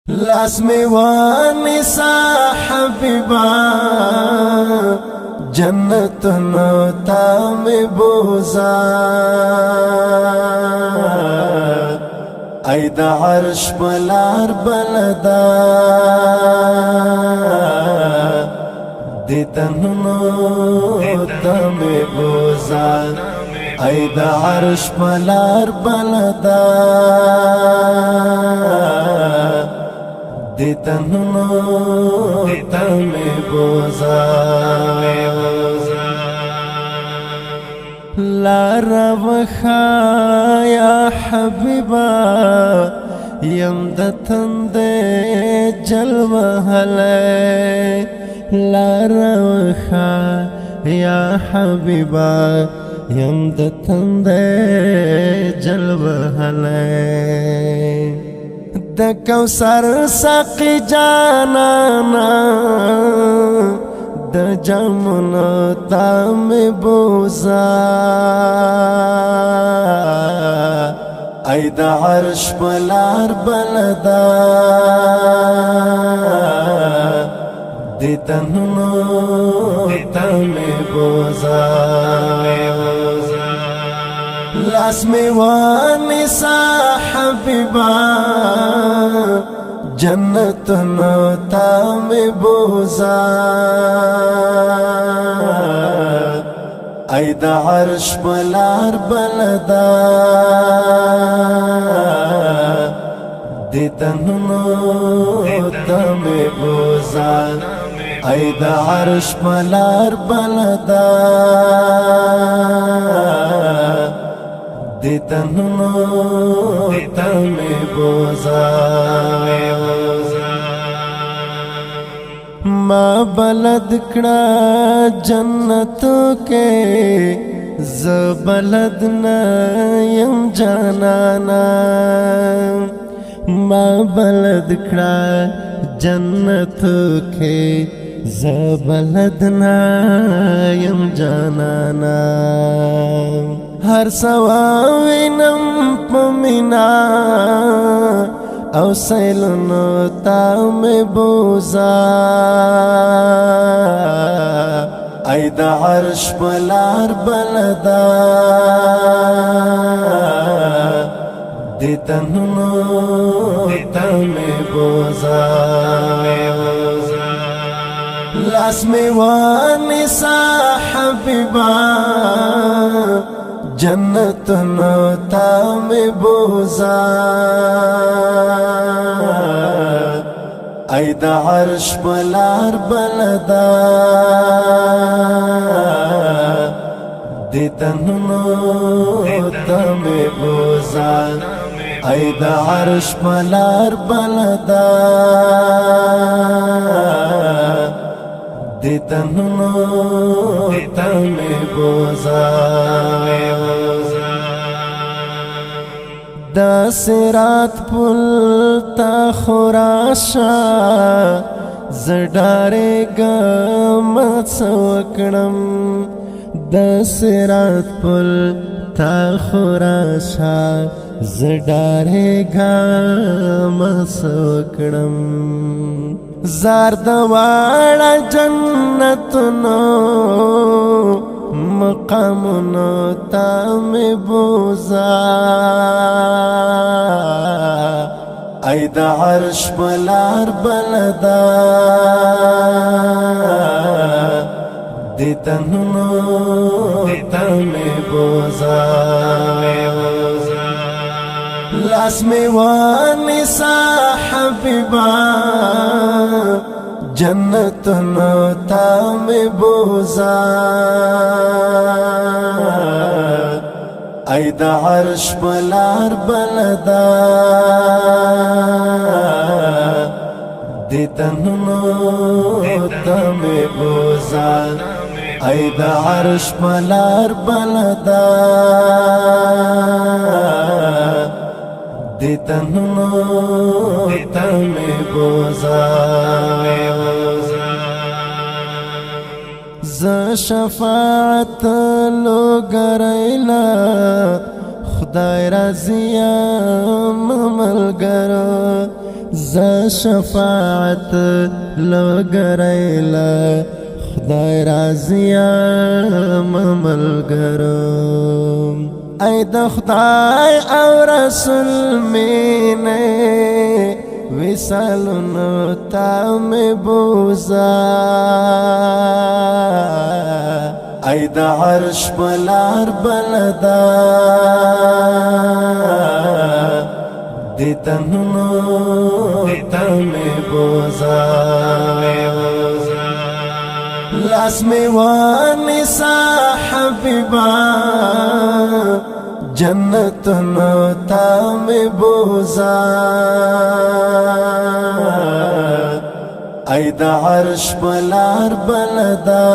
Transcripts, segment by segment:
لاس می ونسا حبیبا جنت نو تا می بوزا ای دا عرش بلار بلدا دیتنو تا می بوزا ای دا عرش بلار بلدا دیتنو تمی بوزا لارا وخا یا حبیبا یم دتن دے جلوہ حلے لارا وخا یا حبیبا یم دتن دے جلوہ حلے د کوثر سقی جانانا د جمنا تام بوزا ای د عرش بلار بلدا دیتنو تام بوزا لاس می ونسا حبیبا جنت نو تا می بوزا ای دا عرش بلار بلدا دیتنو تا می بوزا ای دا عرش بلار بلدا دیتنو تمی بوزا ما بلد کڑا جنتو کے زبلد نیم جانانا ما بلد کڑا جنتو کے زبلد نیم جانانا ہر سواوینم پمینا او سیلونو تام بوزا ای دا عرش بلار بلدا دیتنو تام بوزا لاس می ونسا حبیبا جنت نو تا می بوزا ای دا عرش بلار بلدا دیتنو تا می بوزا ای دا عرش بلار بلدا دیتنو تا می بوزا دا سرات پل تا خوراشا زڈارے گا مت سوکڑم دا سرات پل تا خوراشا زڈارے گا مت سوکڑم زاردواڑا جنتنو مقامنو تام بوزا ای دا عرش بلار بلدا دیتنو تام بوزا لاس می ونسا حبیبا جنت نو تا می بوزا ای دا عرش بلار بلدا دیتنو تا می بوزا ای دا عرش بلار بلدا دیتنو تا می بوزا ز شفاعت لو گریلا خدای رضی ملګرو ز شفاعت لګریلا خدای راضیا مملګرو ای د خدای او رسول مینه وصالونو تا می بوزا ای د عرش بلار بلدا دیتنو تا می بوزا لاس می وانی سا حبیبا جنتنو تا می بوزا ای د عرش بلار بلدا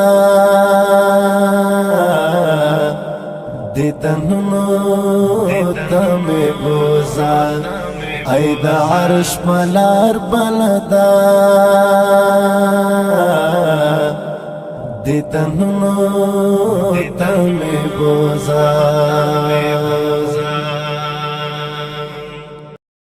دیتنو تا می بوزا ای د عرش بلار بلدا دیتنو تا می بوزا